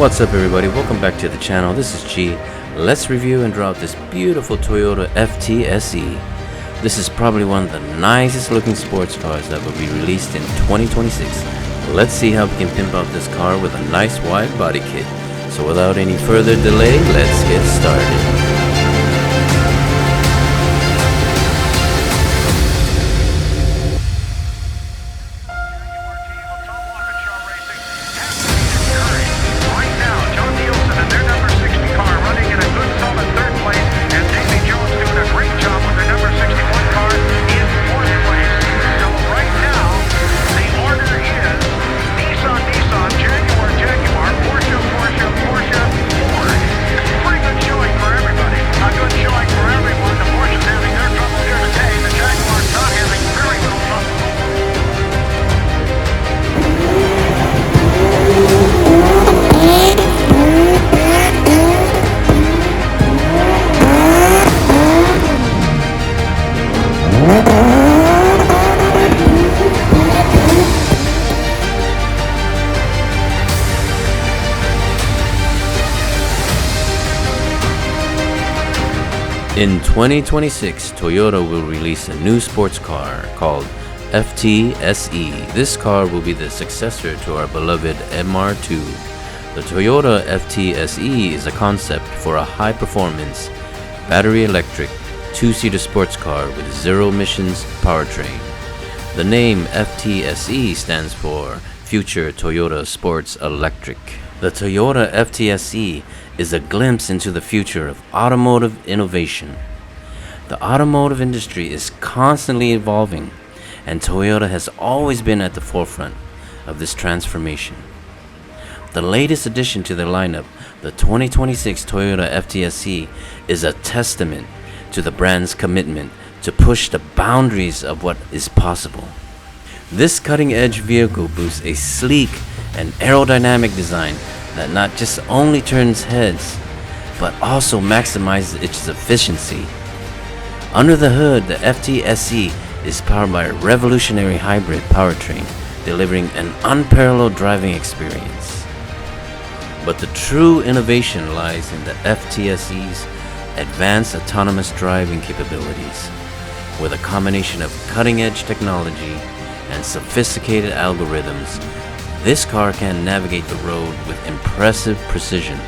What's up everybody, welcome back to the channel. This is G. Let's review and draw out this beautiful Toyota FTSE. This is probably one of the nicest looking sports cars that will be released in 2026. Let's see how we can pimp out this car with a nice wide body kit. So without any further delay, let's get started. In 2026, Toyota will release a new sports car called FTSE. This car will be the successor to our beloved MR2. The Toyota FTSE is a concept for a high-performance, battery-electric, two-seater sports car with zero-emissions powertrain. The name FTSE stands for Future Toyota Sports Electric. The Toyota FTSE is a glimpse into the future of automotive innovation. The automotive industry is constantly evolving, and Toyota has always been at the forefront of this transformation. The latest addition to their lineup, the 2026 Toyota FTSE, is a testament to the brand's commitment to push the boundaries of what is possible. This cutting-edge vehicle boasts a sleek and aerodynamic design that not just only turns heads, but also maximizes its efficiency. Under the hood, the FTSE is powered by a revolutionary hybrid powertrain, delivering an unparalleled driving experience. But the true innovation lies in the FTSE's advanced autonomous driving capabilities. With a combination of cutting-edge technology and sophisticated algorithms, this car can navigate the road with impressive precision,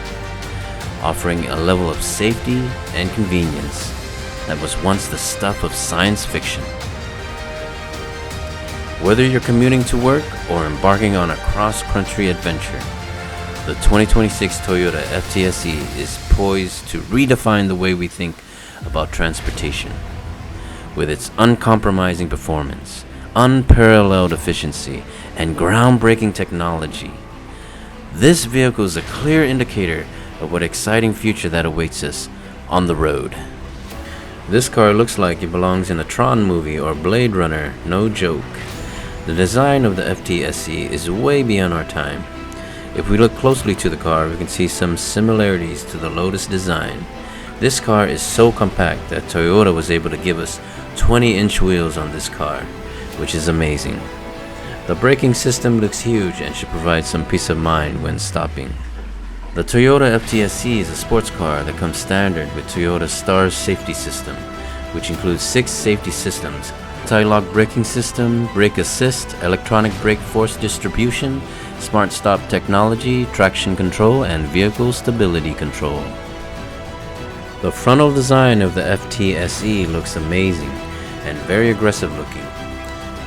offering a level of safety and convenience that was once the stuff of science fiction. Whether you're commuting to work or embarking on a cross-country adventure, the 2026 Toyota FTSE is poised to redefine the way we think about transportation. With its uncompromising performance, unparalleled efficiency, and groundbreaking technology, this vehicle is a clear indicator of what exciting future that awaits us on the road. This car looks like it belongs in a Tron movie or Blade Runner, no joke. The design of the FTSE is way beyond our time. If we look closely to the car, we can see some similarities to the Lotus design. This car is so compact that Toyota was able to give us 20-inch wheels on this car, which is amazing. The braking system looks huge and should provide some peace of mind when stopping. The Toyota FTSE is a sports car that comes standard with Toyota Star's safety system, which includes 6 safety systems: anti-lock braking system, brake assist, electronic brake force distribution, smart stop technology, traction control, and vehicle stability control. The frontal design of the FTSE looks amazing and very aggressive looking.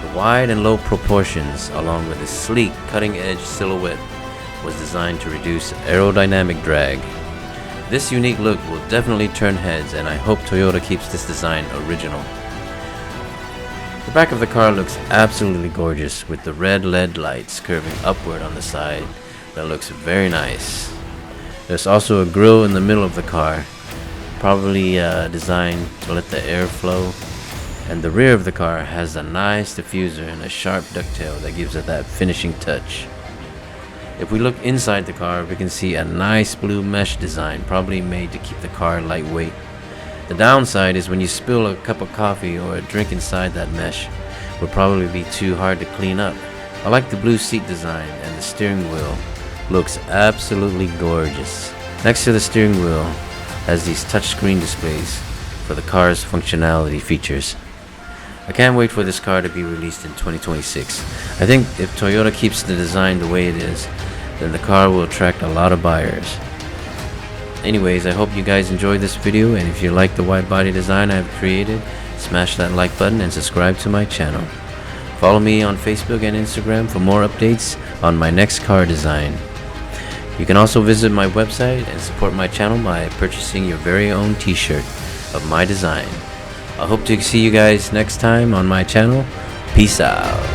The wide and low proportions, along with a sleek, cutting-edge silhouette, was designed to reduce aerodynamic drag. This unique look will definitely turn heads, and I hope Toyota keeps this design original. The back of the car looks absolutely gorgeous, with the red LED lights curving upward on the side. That looks very nice. There's also a grille in the middle of the car, probably designed to let the air flow. And the rear of the car has a nice diffuser and a sharp ducktail that gives it that finishing touch. If we look inside the car, we can see a nice blue mesh design, probably made to keep the car lightweight. The downside is when you spill a cup of coffee or a drink inside that mesh, will probably be too hard to clean up. I like the blue seat design and the steering wheel looks absolutely gorgeous. Next to the steering wheel has these touchscreen displays for the car's functionality features. I can't wait for this car to be released in 2026. I think if Toyota keeps the design the way it is, then the car will attract a lot of buyers. Anyways, I hope you guys enjoyed this video, and if you like the wide body design I have created, smash that like button and subscribe to my channel. Follow me on Facebook and Instagram for more updates on my next car design. You can also visit my website and support my channel by purchasing your very own t-shirt of my design. I hope to see you guys next time on my channel. Peace out.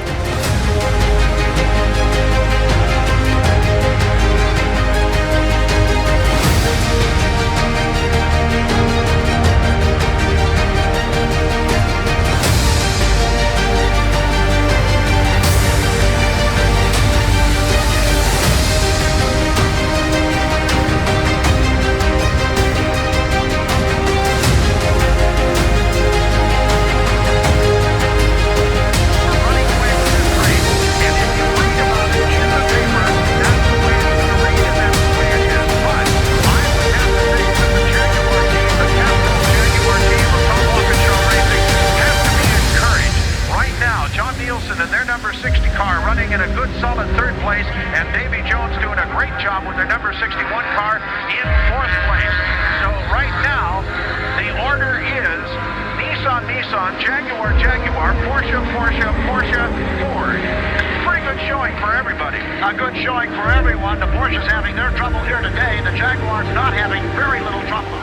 And their number 60 car running in a good solid third place, and Davy Jones doing a great job with their number 61 car in fourth place. So right now, the order is Nissan, Jaguar, Porsche, Ford. Pretty good showing for everybody. A good showing for everyone. The Porsche's having their trouble here today. The Jaguar's not having very little trouble at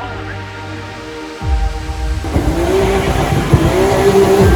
all.